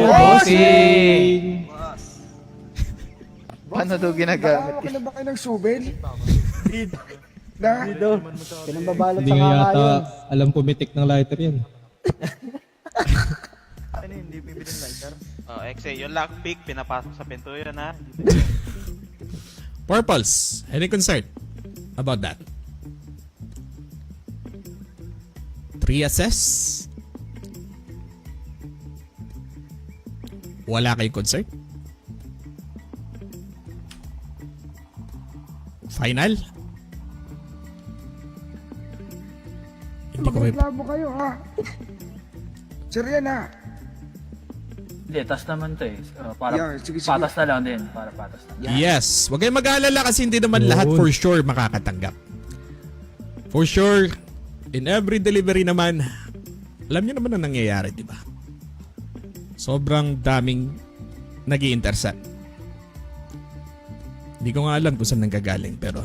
Bossing! Paano daw ginagamit? Nakakawa ka na ba kayo ng subel? Na? Pinambabalot Hindi sa nga kaka yata yun. alam pumitik ng lighter yan. Ano hindi bibiling lighter? Oh, Exe, yung lockpick, pinapasok sa pinto yun, ha? Purples, any concern about that? 3 assess? Wala kayong concern? Final? Hindi ko may... Magreklamo kayo ha. Sir yan ha. Hindi, tas naman to eh. Para Yeah, sige. patas na lang din. Para patas na. Yes. Huwag kayong mag-aalala kasi hindi naman lahat for sure makakatanggap. For sure, in every delivery naman, alam niyo naman ang nangyayari, di ba? Sobrang daming nag-i-intercept. Hindi ko nga alam kung saan nanggagaling pero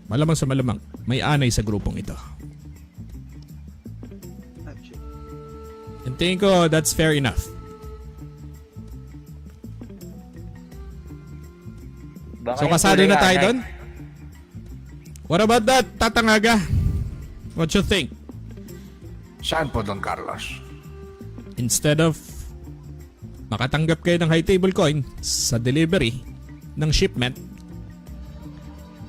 malamang sa malamang may anay sa grupong ito. And tingin ko that's fair enough. So kasado na tayo doon? What about that, Tatangaga? What you think? Saan po, Don Carlos? Instead of makatanggap kayo ng high table coin sa delivery ng shipment,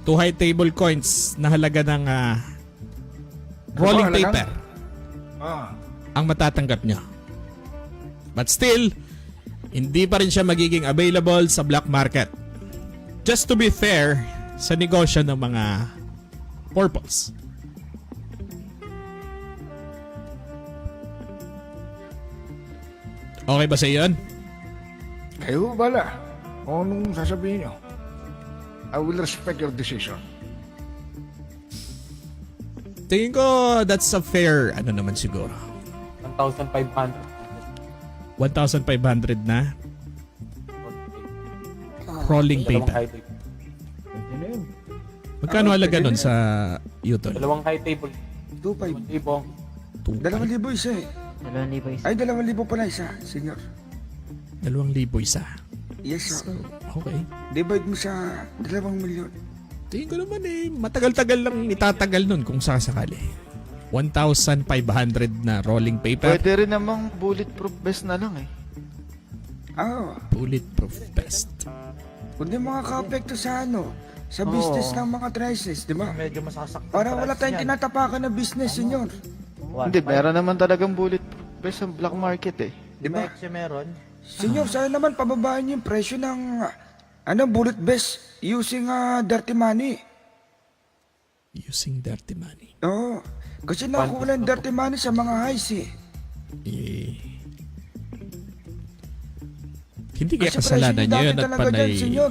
2 high table coins na halaga ng rolling halaga? paper ang matatanggap nyo. But still, hindi pa rin siya magiging available sa black market. Just to be fair sa negosyo ng mga purples. Okay ba sa iyon? Kayo bala. Kung anong sasabihin nyo. I will respect your decision. Tingin ko that's a fair ano naman siguro. 1,500. 1,500 na rolling paper. Magkano halaga nun sa Utol? Dalawang high table. 2,500. 1,000. 2,000 isa eh. 2,000 isa. Ay, 2,000 pala isa, senyor. 2,000 isa. Yes, sir. Okay. Divide mo sa 2,000,000. Tingin ko naman eh, matagal-tagal lang itatagal nun kung sasakali. 1,500 na rolling paper. Pwede rin namang bulletproof vest na lang eh. Bulletproof vest. Kundi makaka-apekto sa sa business ng mga trices, di ba? Medyo masasaktan. Para wala tayong tinatapakan na business, senyor. Hindi, meron naman talagang bulletproof vest sa black market eh. Di ba? meron. Senyor, sana naman pababaan niyo yung presyo ng bullet vest using dirty money. Using dirty money. Oo. Kasi nakuha ng dirty money sa mga highs eh. Hindi kaya Kasi kasalanan presyo nyo niyo yun dati at talaga panay... dyan, senyor.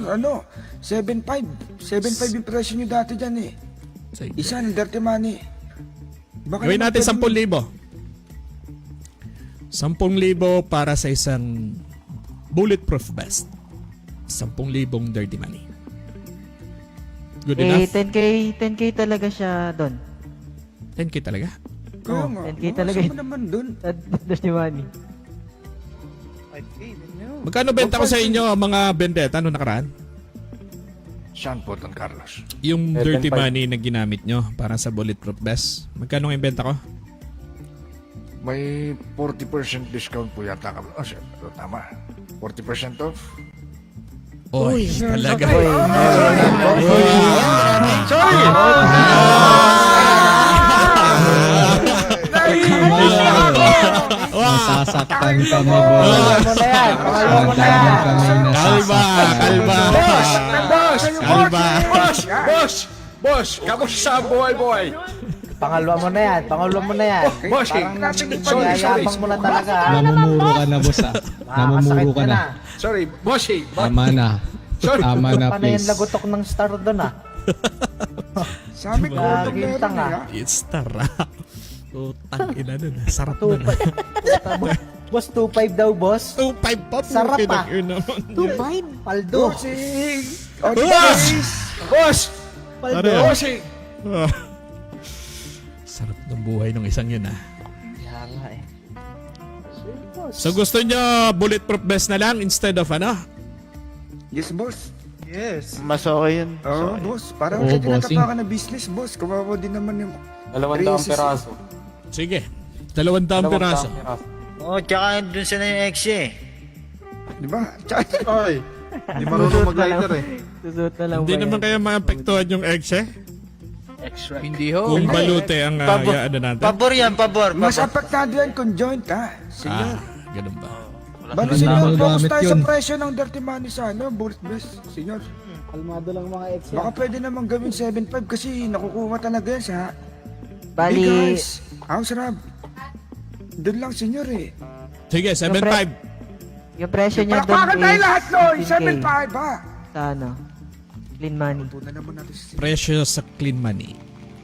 7.5. 7.5 yung presyo niyo dati dyan eh. Sige. Isa ng dirty money. Baka Gawin naman natin pwede- 10,000 para sa isang bulletproof vest. 10,000 dirty money. Good enough? 10K talaga siya doon. 10K talaga? Kaya nga. 10K talaga Baka yun. naman dun. That's the money. Magkano benta ko sa inyo ang mga bendeta no nakaraan? Saan po, Don Carlos? Yung dirty 7.5. money na ginamit nyo para sa bulletproof vest. Magkano yung benta ko? May 40% discount po yata kami. Sir, tama. 40% off. Oy, talaga. Masasaktan ka mo, boss. Madami kami Kalma, kalma. Kalma. Boss! Kamusta sa buhay? Pangalawa mo na yan. Boss, Yayabang mo na talaga. Namumuro ka na, boss. Namumuro ka na. Sorry, bossy. Tama na. Tama na, Paano yung please. lagotok ng star doon Sabi ko, Gagi meron tanga. eh, It's tara. Utang ina nun. Sarap nun. Boss, 2.5 daw, boss. 2.5 pa po. Sarap ah. 2.5? Paldo. Bossing! Boss! Tara. Bossing! Sarap ng buhay ng isang yun ah. Kaya So gusto nyo bulletproof vest na lang instead of ano? Yes, boss. Mas okay yun. Oo, boss. Parang Oo, sa bossing. tinatapakan na business, boss. Kawawa din naman yung... 200 peraso. Sige. 200 piraso. Oo, tsaka dun sa na yung ex eh. Di ba? Tsaka, Ay, di marunong mag-lighter eh. Susuot na lang Hindi ba naman yan? kaya maapektuhan yung ex eh? Extra. Hindi ho. Kung balute ang ano natin. Pabor yan, pabor. mas pabor. apektado yan kung joint, ha? Senyor. Ganun ba? Balo, Ang senyor, daming focus gamit tayo sa yun. presyo ng dirty money sa ano, bullet vest, senyor. Kalmado lang mga ex yan. Baka pwede naman gawin 7.5 kasi nakukuha talaga yan sa... Hey Bali, guys, House Rob. Doon lang, senyor eh. Sige, 7.5. yung presyo niya doon Palakpakan tayo is lahat, Loy! 15K 7.5, ha? sa ano, clean money. Puno naman natin si... Presyo sa clean money.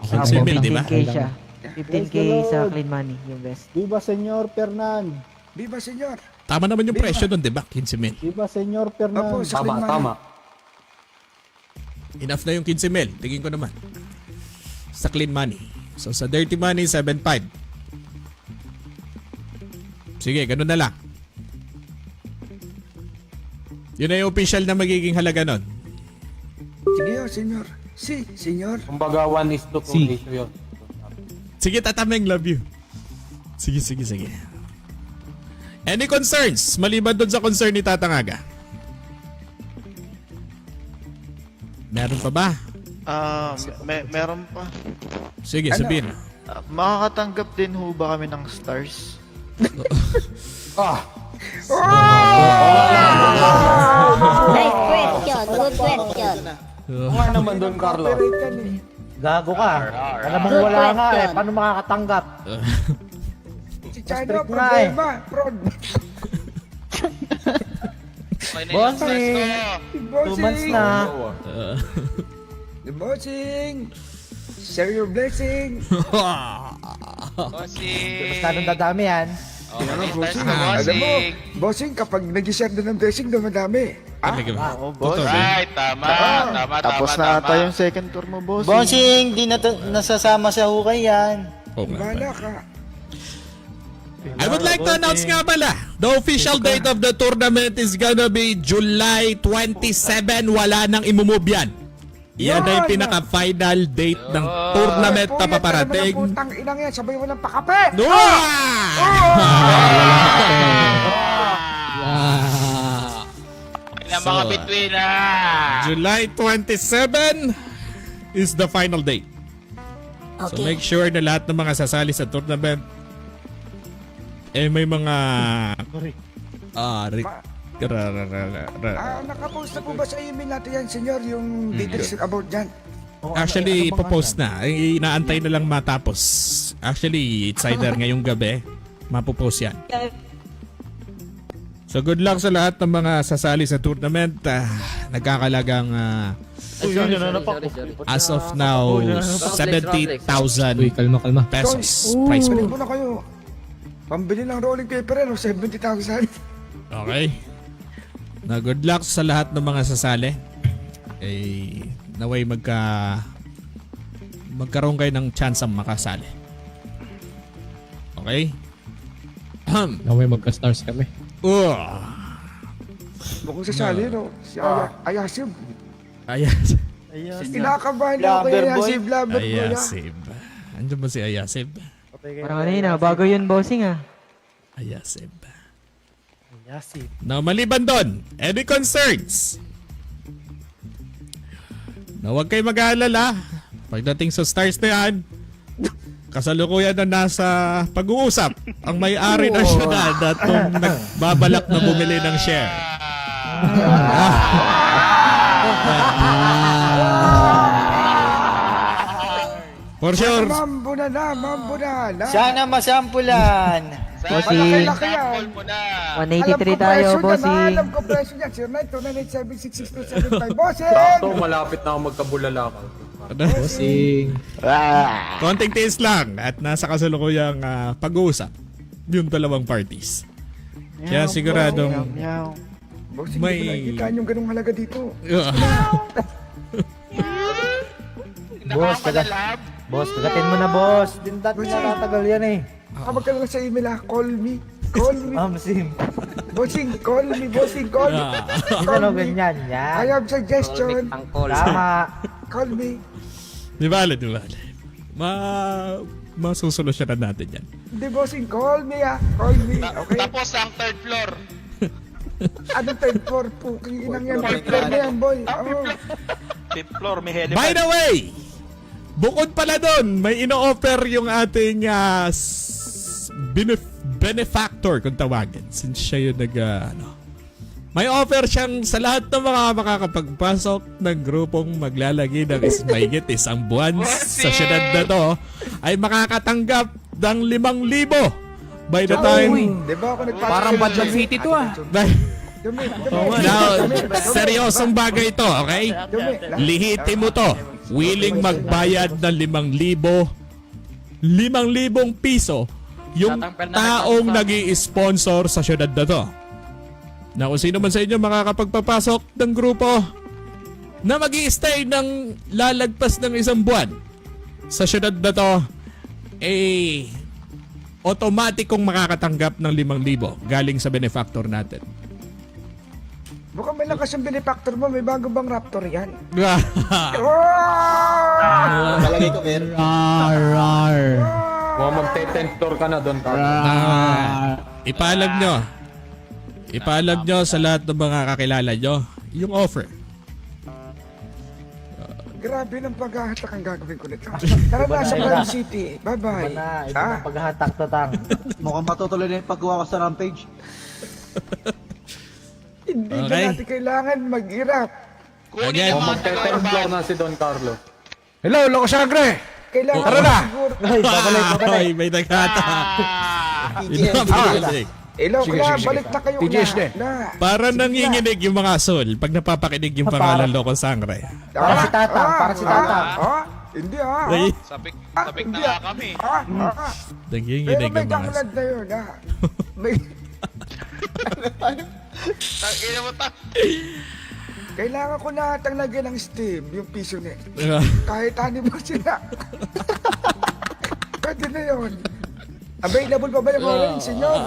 Ah, 15,000, di ba? 15K siya. 15K sa clean money, yung best. Viva Senyor Fernan. Viva, senyor. Tama naman yung Di ba? presyo doon, di ba? 15,000. Viva Senyor Fernan. Opo, sa clean money. Tama. Enough na yung 15,000. Tingin ko naman. Sa clean money. So sa dirty money, 7.5. Sige, ganun na lang. Yun na yung official na magiging halaga nun. Sige, oh, senyor. Si, senyor. Kumbaga 1:2 ratio yun. Sige, tatameng, love you. Sige. Any concerns? Maliban doon sa concern ni Tatangaga. Meron pa ba? Meron pa. Sige, sabihin. Makakatanggap din ho ba kami ng stars? Nice question. Good question. Ano naman doon, Carlo? Copyright yan eh. Gago ka. Alam mong wala nga eh. Paano makakatanggap? Si Chano, Strict nga eh. problema. Prod. Bossing! 2 months na. The bossing. Share your blessing. Mas ganun dadami yan. Bossing. Alam mo, bossing, kapag nag-share din ng blessing, dumadami. Talaga ba? Oo, boss. Totoo ba? Right, tama. Tapos na ata yung second tour mo, boss. Bossing, di na nasasama sa hukay yan. Oo nga Bahala ba? ka. I would like to announce nga pala, the official date of the tournament is gonna be July 27. Wala nang imumove yan. Yan ay pinaka-final date ng tournament na paparating. Putang inang yan, sabay walang pakape. Ilang mga between na. July 27 is the final date. So make sure na lahat ng mga sasali sa tournament may mga Nakapost na po ba sa email natin yan, senyor, yung details about dyan? Actually, ipopost na. Inaantay na lang matapos. Actually, it's either ngayong gabi, mapopost yan. So good luck sa lahat ng mga sasali sa tournament. Nagkakalagang as of now, 70,000 Uy, kalma. pesos prize Pwede pool. mo na kayo. Pambili ng rolling paper, 70,000. Okay. Na good luck sa lahat ng mga sasali. Naway magkaroon kayo ng chance ang makasali. Okay? Naway magka-stars kami. Mukhang sasali, no? Si Ayasib. Ayas. Kinakabahan na ako kay Ayasib, labat ko na. Ayasib. Andiyan ba si Ayasib? Parang ano yun ah, bago yun bossing ah. Ayasib. Now, maliban doon, any concerns? Na huwag kayo mag-aalala. Pagdating sa stars na yan, kasalukuyan na nasa pag-uusap ang may-ari ng syudad at kung nagbabalak na bumili ng share. For sure. Mambo na. Sana masampulan. Bossing, Malaki yan. 183 tayo bossing. Alam ko presyo niyan. 0929766275. Bossing! Malapit na ako magkabulala ka. Bossing. Konting tiis lang at nasa kasalukuyang pag-uusap yung dalawang parties. Kaya siguradong Bossing, May- hindi ko nakikitaan yung ganung halaga dito. Boss, Nakakalab. Boss, kagatin mo na, boss. Dindat na natatagal yan eh. Tawag ka lang sa email call me. Call me. Sim. Bossing, call me. Bossing, call me. Ano ganyan, I yan. have suggestion. Tama. Call me. Di bale. Masusolusyonan natin yan. Hindi, bossing, call me Call me. Okay? Tapos ang third floor. Anong third floor? Puking inang yan. Third floor na yan, boy. Oo. Fifth floor, may helipad. By the way, bukod pala doon, may ino-offer yung ating benefactor kung tawagin. Since siya yung may offer siyang sa lahat ng mga makakapagpasok ng grupong maglalagi ng mahigit isang buwan sa syudad na to ay makakatanggap ng 5,000 by the time. Di ba ako nagpapasok? Parang Badman City to ah. Now, seryosong bagay ito, okay? Lihitin mo to. Willing magbayad ng 5,000 piso yung taong nag-i-sponsor sa syudad na to. Na kung sino man sa inyo makakapagpapasok ng grupo na mag-i-stay ng lalagpas ng isang buwan sa syudad na to, automatikong makakatanggap ng 5,000 galing sa benefactor natin. Mukhang may lakas yung benefactor mo. May bago bang Raptor yan? Palagay ko meron. Mukhang magte-10th floor ka na doon, Carlo. Ipaalam nyo sa lahat ng mga kakilala nyo yung offer. Grabe ng paghahatak ang gagawin ko nito. Tara na sa Palm City. Bye-bye. Iba na paghahatak to, Tang. Mukhang matutuloy na yung paggawa ko sa Rampage. Hindi Okay. na natin kailangan mag-irap. Kunin Again, yung mga Magte-10th floor taga-urban. na si Don Carlo. Hello, Loco Sangre! Kailangan Tara na! siguro. Ay, may nagkata. Hello, kaya balik na kayo na. Para nanginginig yung mga soul pag napapakinig yung pangalan Loco Sangre. Para si Tatang, para si Tatang. Hindi Ay, Sapik na nga kami. Pero nanginginig may yung mga kakalad na yun May... Tangina mo ta. Kailangan ko na atang lagyan ng steam yung piso niya. soul. Kahit ano mo sila. Pwede na yun. Available pa ba yung orange, senyor?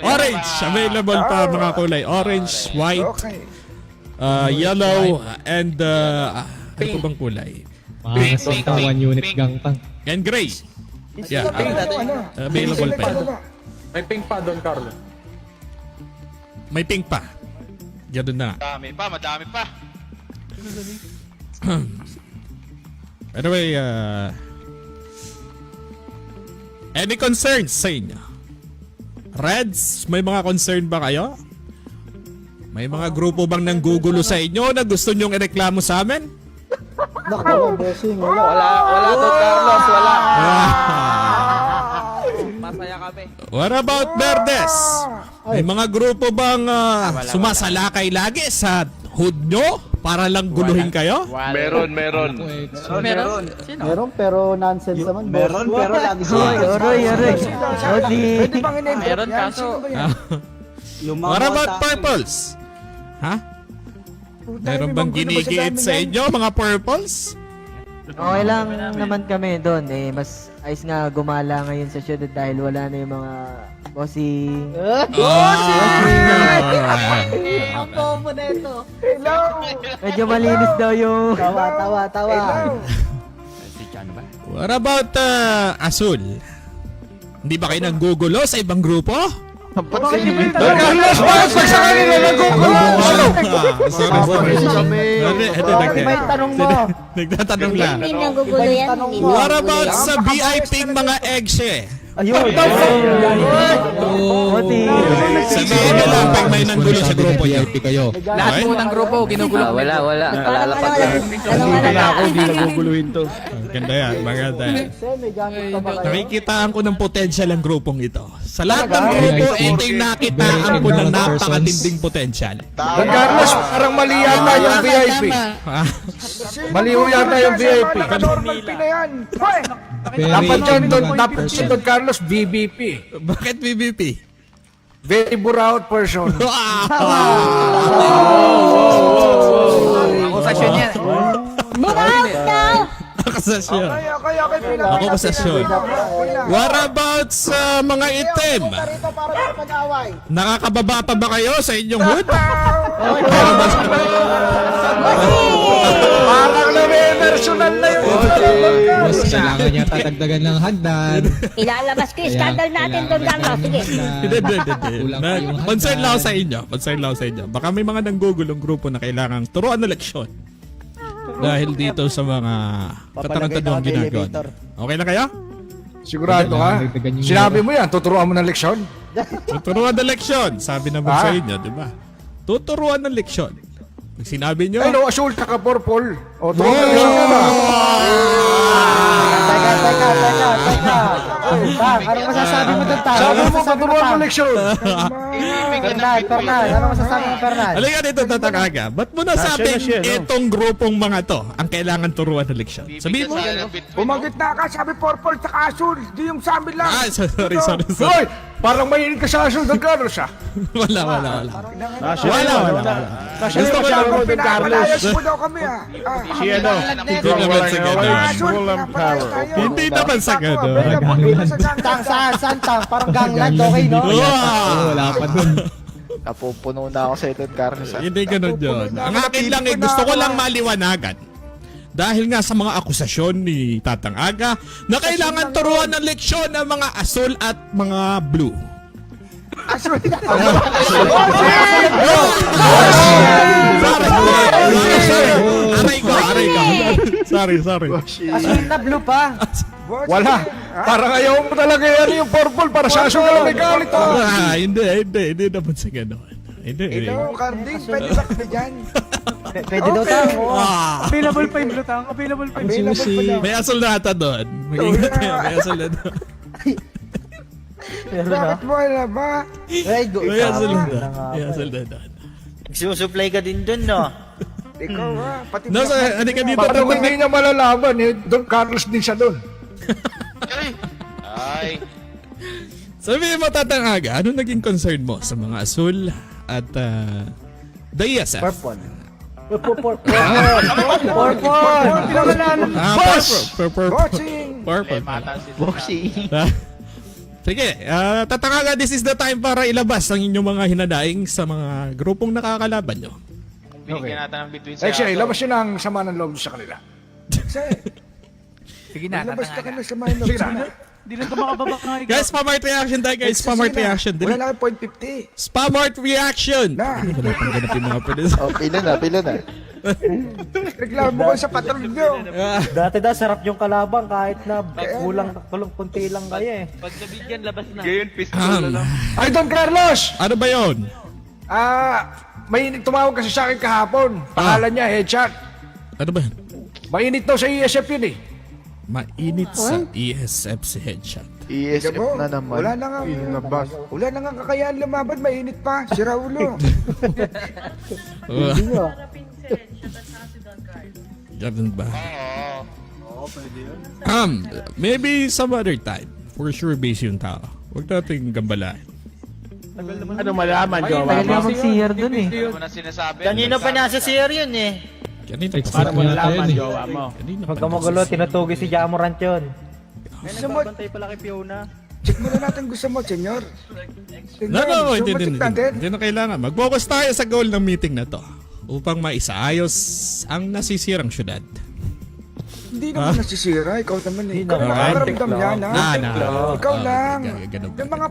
Orange, available pa mga kulay. Orange, white, Okay. yellow, and ano pa bang kulay? Mga sa 1 unit gangtang. And gray. Yeah, available pa yan. May pink pa, Don Carlo. May pink pa. Ganun na. Madami pa. Anyway, any concerns sa inyo? Reds, may mga concern ba kayo? May mga grupo bang nanggugulo sa inyo na gusto nyong ireklamo sa amin? Naku, bossing, wala. Wala to, Carlos. Wala. Masaya kami. What about Verdes? May mga grupo bang sumasalakay lagi sa hood nyo para lang guluhin kayo? Meron. Meron pero nonsense naman. Meron pero lagi Aroy. Pwede bang in-name Meron yan? kaso. Sino ba yan? What about Purples? Ha? Meron bang ginigit sa inyo mga Purples? Okay lang naman kami doon. Mas ayos nga gumala ngayon sa syudad dahil wala na yung mga bossing. Ang combo na ito. Hello! Medyo malinis daw yung... Tawa. Hello! What about Azul? Hindi ba kayo nanggugulo sa ibang grupo? Carlos, bakit pag sa kanila nagkukulo? May tanong mo. Nagtatanong lang. Hindi nagugulo yan. Hindi What nagugulo about yan. sa VIP mga eggshe? Ayun. Sabihin nyo lang pag may nanggulo sa grupo nyo. kayo. Lahat po ng grupo ginugulo. Wala. Ano Hindi naguguluhin to. Ganda yan, maganda yan. Nakikitaan ko ng potensyal ang grupong ito. Sa lahat ng grupo, ito yung nakitaan ko ng napakatinding potensyal. Don Carlos, parang mali yata yung VIP. Mali yata yung VIP. Normal P na yan. Dapat yan, dapat si Don Carlos, BBP. Bakit BBP? Very buraut person. Buraut daw! kasasyon. Okay, pila. Ako kasasyon. What about sa mga itim? Rito para may pag-away. Nakakababa pa ba kayo sa inyong hood? Parang na-versional na yun. Boss, kailangan niya tatagdagan ng hagdan. Ilalabas ko yung scandal natin doon, Carlos. Sige. Hindi. Kulang pa yung Concern hagdan. lang ako sa inyo. Concern lang ako sa inyo. Baka may mga nanggugulong grupo na kailangang turuan ng leksyon. Dahil dito sa mga katarantadong ginagawa. Okay na kayo? Sigurado ka? Dagdagan yung- Sinabi mo yan, tuturuan mo ng leksyon? Tuturuan ng leksyon. Sabi naman sa inyo, di ba? Tuturuan ng leksyon. Pag sinabi nyo, Ay, no, asul, taka purple. O, turuan ng leksyon ka na. Teka. Tang, anong masasabi mo doon, Tang? Sabi mo, tuturuan ng leksyon. Fernand, anong masasabi mo, Fernand? halika dito, tatakaga. Ba't mo nasabing itong grupong mga to ang kailangan turuan ng leksyon? Sabihin mo. Bumagit na ka, sabi purple, taka asul. Di yung sa amin lang. Ah, sorry. Hoy, parang mahinig ka sa asul, Don Carlos, ha? Wala. Wala. Gusto ko lang mo, Don Carlos. mo daw kami, ha? Hindi naman sa ganun. Hindi naman sa ganun. Tang, saan, Tang? Parang gangland, okay, no? Wala pa dun. Napupuno na ako sa Don Carlos. Hindi ganun yun. Ang akin lang gusto ko lang maliwanagan. Dahil nga sa mga akusasyon ni Tatang Aga na kailangan turuan ng leksyon ng mga asul at mga blue. Aray ko. Sorry. Asul na blue pa. Wala. Parang ayaw mo talaga yan yung purple para sa asul na may galit, ha? Hindi naman sa gano'n. Hindi. Carding, pwede ba kami dyan? Pwede daw, Tang. Available pa yung Tang. Available pa yung May asul na ata doon. Mag-ingat kayo, may asul na doon. Bakit mo alam ba? May asul na doon. Susupply ka din dun, no? Ikaw, ha? Pati Hindi ka dito. Parang hindi niya malalaban, eh. Don Carlos din siya doon. Ay. Sabihin mo, Tatang Aga, ano naging concern mo sa mga asul at the ESF? Purple. Purple. Boxing. Sige, Tatang Aga, this is the time para ilabas ang inyong mga hinadaing sa mga grupong nakakalaban nyo. Kung binigyan natin ng between Eh, siya, ilabas yun ang sama ng loob sa kanila. Sige na, Ilabas ka na sa mga loob sa kanila. Hindi lang ito makababa ka nga. Guys, Spamart reaction tayo, guys. Spamart reaction. Wala lang point 50. Spamart reaction! Na. Wala pang ganap yung mga pwede. Oh, pila na. Reklamo ko sa patron nyo. Dati daw, sarap yung kalabang kahit na kunti lang kayo, eh. Pag nabigyan, labas na. Ngayon, pistol na lang. Ay, Don Carlos! Ano ba yun? May tumawag kasi sa akin kahapon. Pangalan niya, Headshot. Ano ba yun? Mainit daw sa ESF yun, eh. Mainit sa ESF si Headshot. ESF Diba? na naman. Wala na nga kakayaan lumaban, mainit pa. Si Raulo. Ganun ba? Maybe some other time. For sure, base yung tao. Huwag natin gambalahin. Ano malaman, Tagal nga mag-CR dun eh. Ano mo na sinasabi? Kanina pa nasa CR yun, eh. Ganito. Para mo nalaman, jowa mo. Huwag ka magulo, tinutugi si Jamorant yun. Nagbabantay pala kay Fiona. Check muna natin gusto mo, senyor. No, hindi check natin. na kailangan. Mag-focus tayo sa goal ng meeting na to upang maisaayos ang nasisirang syudad. Hindi naman nasisira, ikaw naman eh. Ikaw Alright. nakakaramdam yan, ha? Ikaw lang. Ganun Yung mga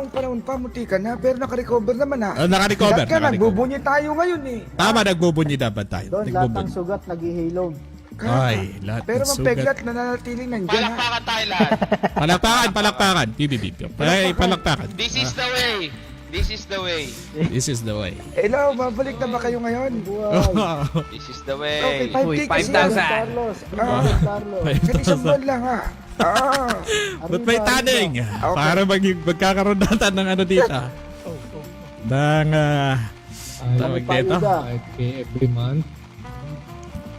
panahon pa, munti ka na, pero nakarecover naman, ha? Naka-recover. Lahat ka, nagbubunyi tayo ngayon, eh. Tama, nagbubunyi dapat tayo. Doon, lahat ng sugat nag-ihilog. Ay, lahat Pero ng sugat. mapeglat na nanatiling nandiyan, ha? Palakpakan tayo lahat. Palakpakan. Palakpakan. This is the way. This is the way. This is the way. Hello, mabalik na ba kayo ngayon? This is the Okay, way. 5K kasi yan. Carlos, Carlos. Kasi isang buwan lang, ha? Ba't may tanning? Para magkakaroon natin ng ano dito. Ng, tawag dito? 5K every month.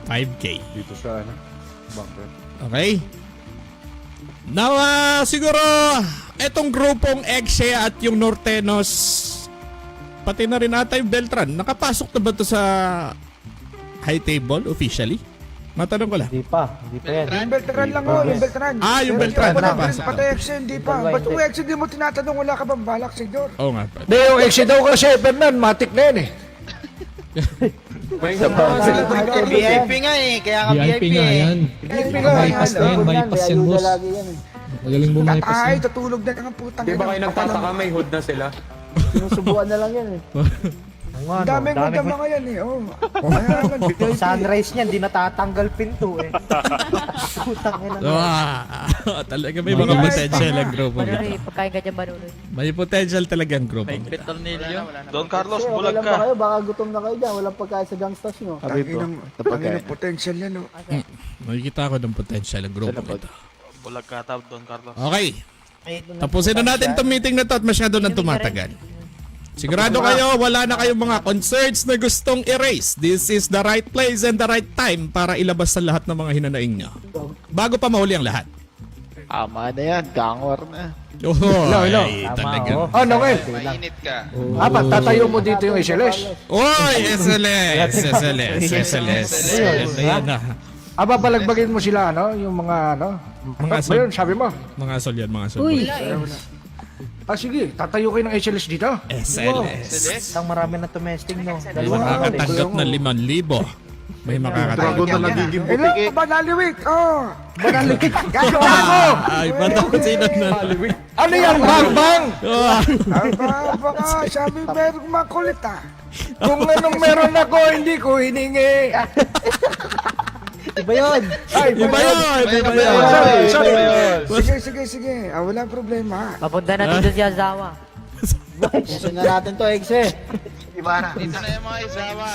5K. Dito sa ano. Bunker. Okay? Now, siguro, etong grupong Egse at yung Nortenos, pati na rin ata yung Beltran, nakapasok na ba to sa high table officially? Matanong ko lang. Hindi pa yan. Yung Beltran lang oh, yung Beltran. Ah, yung Beltran. Wala pa Napasok. pati Exe, hindi pa. Ba't yung Exe di mo tinatanong wala ka bang balak, senyor? Oo nga. Ah, pa. Hindi, yung Exe daw kasi, Fernan, matik na yan eh. VIP nga eh, kaya ka VIP nga yan. VIP nga Bypass na yan, bypass yan, boss. Magaling bumaypas Ay, yan. tutulog na ang putang. Di ba kayo nagtataka may hood na sila? Sinusubuan na lang yan eh. Ang daming ganda mga yan eh, oh. Yung sunrise niyan, di natatanggal pinto eh. Putang ina. Talaga may mga potential ang grupo nito. Pagkain ka dyan ba nunoy? May potential talaga ang grupo nito. Don Carlos, Okay bulag lang ba ka. kayo? Baka gutom na kayo dyan. Walang pagkain sa gangsters nyo. Sabi po, Ang potential yan, oh. Nakikita ko ng potential ang grupo nito. Bulag ka, Don Carlos. Okay. Tapusin na natin itong meeting na to at masyado nang tumatagal. Sigurado kayo, wala na kayong mga concerns na gustong erase. This is the right place and the right time para ilabas sa lahat ng mga hinanaing nyo. Bago pa mahuli ang lahat. ama na yan, gangwar na. Oh, Hello. ay, talaga. Oh, Noel. Mainit ka. Apat, tatayo mo dito yung SLS. Oy, SLS. Ayan na. Aba, balagbagin mo sila, ano? Yung mga, ano? Mga Ano ba yun, sabi mo? Mga sol yan, mga sol. Ah, sige, tatayo kayo ng SLS dito. SLS. Isang marami na tumesting no. May makakatanggap na 5,000. May makakatanggap na nagiging Hello, butik eh. Banaliwik! Oh! Banaliwik! Gagawa mo! Ay, ba't sino na? Ano yan, bang-bang? Ah, Baka sabi merong makulit ah. Kung anong meron ako, hindi ko hiningi. Iba yun. Ay, Iba yun! Sorry. Sorry. Sige. Ah, wala problema. Papunta natin doon si Azawa. Gusto na natin to, Exe. Dito na yung mga isawa.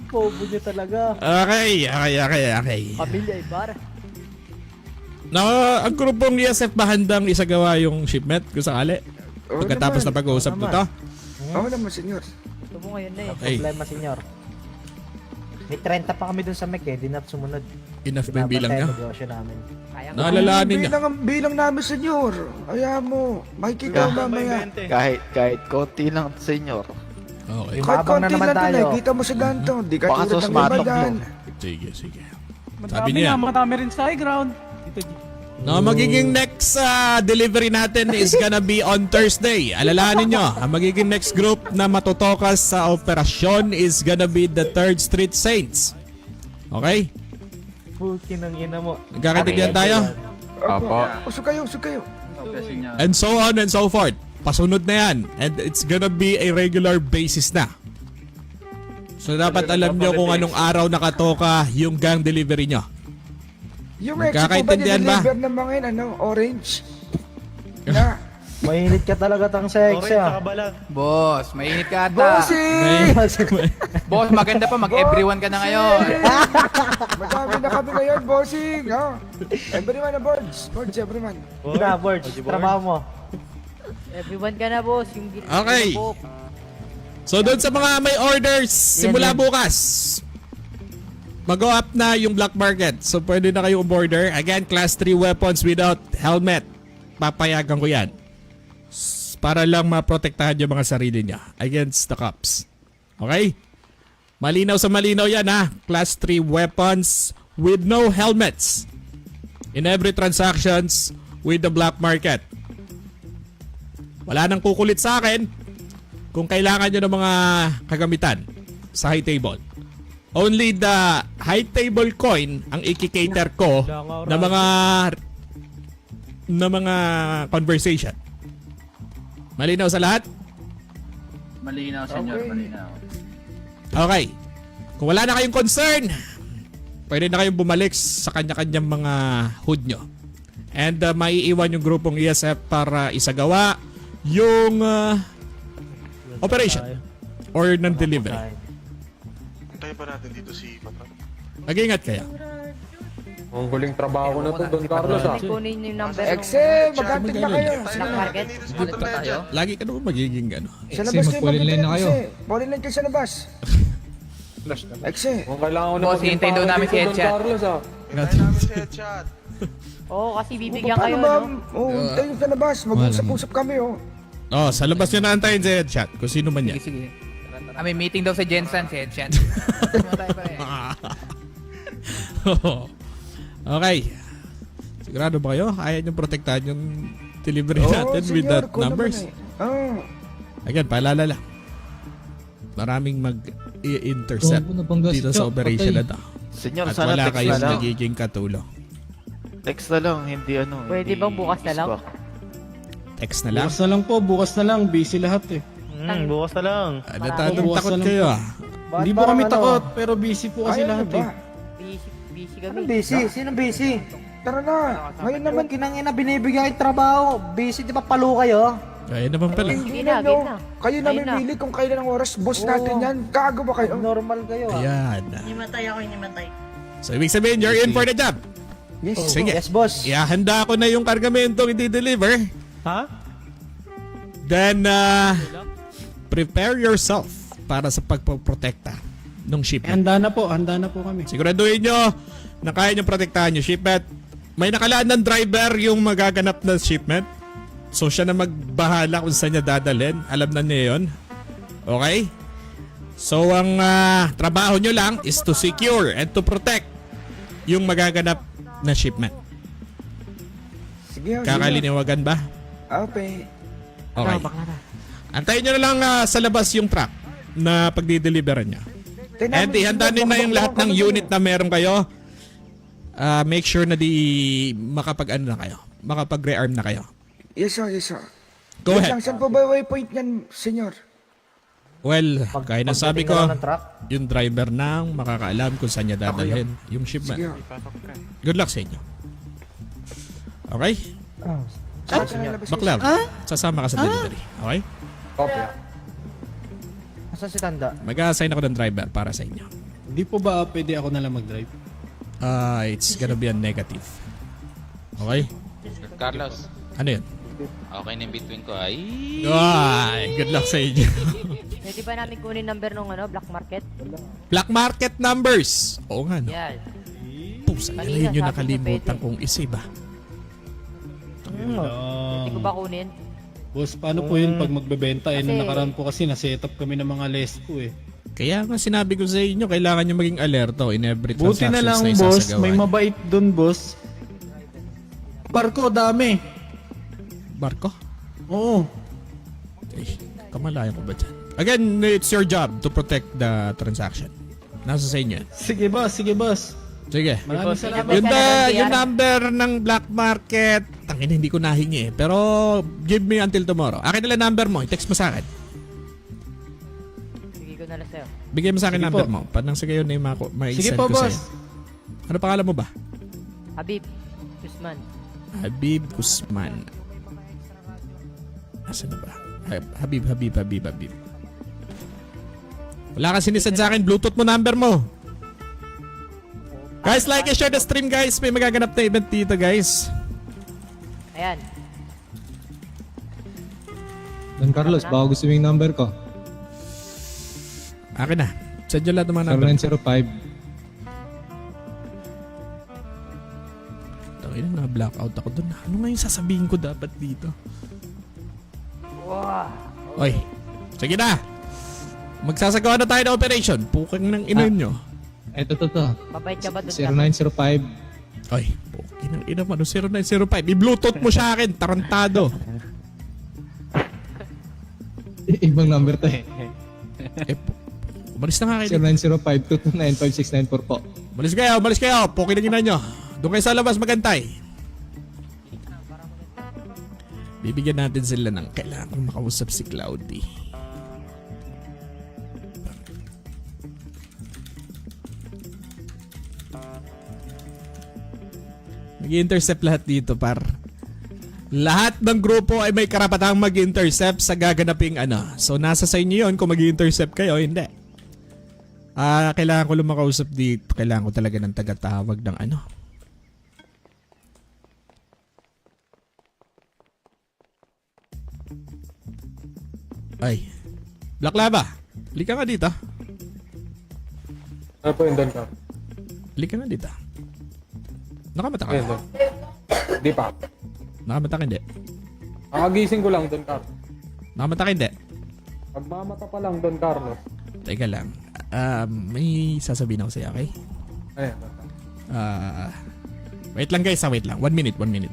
Pobo nyo talaga. Okay. Pamilya Ibarra. Ang grupong ESF ba handang isagawa yung shipment kung sakali? Pagkatapos na pag-uusap nito? Oo naman, senyor. Ito mo ngayon na eh. Okay. Problema, senyor. May 30 pa kami dun sa MEC eh. Di na sumunod. Enough ba yung bilang nyo? Negosyo namin. Naalalahanin nyo? Bilang namin, senyor. Ayaw mo. Makikita mo mamaya. Kahit konti lang, senyor. Okay. Kahit Mabang na konti naman lang tayo. to, kita mo sa ganito. Di ka Baka tulad ng susmatok iba dyan. Sige. Sabi niya. Madami rin sa high ground. No, magiging next delivery natin is gonna be on Thursday. Alalahanin nyo, ang magiging next group na matutokas sa operasyon is gonna be the 3rd Street Saints. Okay? Pukin ang ina mo. Nagkakatigyan tayo? Apo. Usog kayo. And so on and so forth. Pasunod na yan. And it's gonna be a regular basis na. So dapat alam nyo kung anong araw nakatoka yung gang delivery nyo. Yung ex ko ba Magkakaintindihan ba? nililiver ng mga yun, ano, orange? Na. Mainit ka talaga tang sa Exe ah. Boss, mainit ka Bossy! Boss, maganda pa. Mag-everyone ka na ngayon. Madami na kami ngayon, bossing. Oh. Everyone na boards. Boards, everyone. Na, Board. Trabaho mo. Everyone ka na boss. Yung Okay. So doon sa mga may orders, simula bukas, mag-go up na yung black market. So pwede na kayo umorder. Again, class 3 weapons without helmet. Papayagan ko yan. Para lang maprotektahan yung mga sarili niya against the cops. Okay? Malinaw sa malinaw yan ha. Class 3 weapons with no helmets. In every transactions with the black market. Wala nang kukulit sa akin kung kailangan nyo ng mga kagamitan sa high table. Only the high table coin ang i-cater ko na mga conversation. Malinaw sa lahat? Malinaw, senyor. Malinaw. Okay. Kung wala na kayong concern, pwede na kayong bumalik sa kanya-kanyang mga hood nyo. And maiiwan yung grupong ESF para isagawa yung operation or ng delivery. Tayo pa natin dito si Patron. Mag-ingat kayo. Ang huling trabaho na to, Don Carlos ah. kunin yung number Exe, maghanting na kayo. black market. Dito pa tayo? Lagi ka naman magiging ano. Sa labas kayo, mag-pull-in na kayo. Pull-in line kayo sa labas. Exe. Kung kailangan ko na Boss, hintayin daw namin si Don Headshot. Carlos ah. Oo, kasi bibigyan Paano kayo ba? no? Oh, tayo sa labas. Mag-usap-usap kami, oh. Oh, sa labas nyo na antayin si Headshot kung sino man yan. Sige. May meeting daw sa Jensen si Headshot. Okay. Sigurado ba kayo? Kaya nyo protektahan yung delivery natin with that numbers? Again, paalala lang. Maraming mag-i-intercept dito sa operation na to. Senyor, At sana wala text na kayong lang. nagiging katulong. Text na lang, hindi ano. Pwede hindi bang bukas na lang? isbak. Text na lang. Bukas na lang po, bukas na lang. Busy lahat eh. Bukas na lang. Takot kayo ah. Hindi po kami takot, pero busy po kasi lahat eh. Busy Ano kami. busy? Sino busy? Tara na. Ngayon naman kinangina binibigay yung trabaho. Busy, di ba palo kayo? Kaya naman pala. Game na, game na. Kayo na mamimili kung kailan ang oras. Boss natin yan. Gago ba kayo? Normal kayo ah. Ayan. Inimatay ako, inimatay. So, ibig sabihin, you're in for the job. Yes, Sige. yes boss. Ihahanda ko na yung kargamento i-deliver. Ha? Then, prepare yourself para sa pagpoprotekta ng shipment. Handa na po kami. Siguraduhin nyo na kaya nyo protektahan yung shipment. May nakalaan ng driver yung magaganap na shipment. So, siya na magbahala kung saan niya dadalhin. Alam na niya yun. Okay? So, ang trabaho nyo lang is to secure and to protect yung magaganap na shipment. Sige. Kakaliniwagan ba? Okay. Okay. Antayin nyo na lang sa labas yung truck na pagdideliveran nyo. And ihanda nyo na yung lahat ng unit na meron kayo. Make sure na makapag-ano na kayo. Makapag-rearm na kayo. Yes sir, yes sir. Go ahead. Saan po ba waypoint niyan, senyor? Well, kaya na sabi ko, yung driver nang makakaalam kung saan niya dadalhin yung shipment. Good luck sa inyo. Okay? Baklaw, sasama ka sa delivery. Okay? Copy. Asan si Tanda? Mag-assign ako ng driver para sa inyo. Hindi po ba pwede ako na lang mag-drive? It's gonna be a negative. Okay? Carlos, Ano yun? okay na yung between ko. Ay! Good luck sa inyo. Pwede ba namin kunin number nung black market? Black market numbers. Oo nga, no? Yan. Pusa, Kanina, yun yung sabi nakalimutan niyo kong isa-iba. Pwede ko ba kunin? Boss, paano po yun pag magbebenta? Eh, nung Kasi- nakaraan po kasi na-set up kami ng mga lesco eh. Kaya nga sinabi ko sa inyo, kailangan nyo maging alerto in every Buti transactions na lang isasagawa boss, may nyo. mabait dun boss. Barko, dami. Barko? Oo. Eh, kamalayan ko ba dyan? Again, it's your job to protect the transaction. Nasa sa inyo. Sige boss, sige boss. Sige. Maraming salamat. Yung number ng black market, tangin hindi ko nahingi eh. Pero give me until tomorrow. Akin nila number mo, i-text mo sa akin. Sige ko na lang sa'yo. Bigay mo sa akin Sige number po. mo. Panang sa gayon na yung Sige ma-send po ko sa'yo. boss. Ano pangalan mo ba? Habib. Guzman. Habib Guzman. Asan na ba? Habib. Wala ka sinisend sa akin. Bluetooth mo number mo. Guys, like and share the stream guys. May magaganap na event dito guys. Ayan. Don Carlos, baka gusto mo yung number ko. Akin na. Send nyo lahat ng mga number. 0905. Tangin na, blackout ako doon. Ano nga yung sasabihin ko dapat dito? Oy, sige na. Magsasagawa na tayo ng operation. Pukang ng ina nyo. Ito. Mabait ka ba doon? 0905. Oy, pukang ng ina mo. 0905. I-bluetooth mo sa akin. Tarantado. Ibang number to eh. Umalis na nga kayo. 0905-229-5694 po. Umalis kayo. Pukang ng ina nyo. Doon kayo sa labas magantay. Bibigyan natin sila ng kailangan kong makausap si Cloudy. Mag-intercept lahat dito par. Lahat ng grupo ay may karapatang mag-intercept sa gaganaping ano. So nasa sa inyo yun kung mag-intercept kayo, hindi. Kailangan ko lang makausap dito. Kailangan ko talaga ng tagatawag ng ano. Ay. Black Lava. Halika nga dito. Ano po yung Don Car? Halika nga dito. Nakamata ka? Ayun, Don. Di pa. Nakamata ka hindi? Kakagising ko lang, Don Car. Nakamata ka hindi? Pagmamata pa lang, Don Carlos. Teka lang. May sasabihin ako sa'yo, okay? Ayan, Don Car. Wait lang guys, wait lang. 1 minute, 1 minute.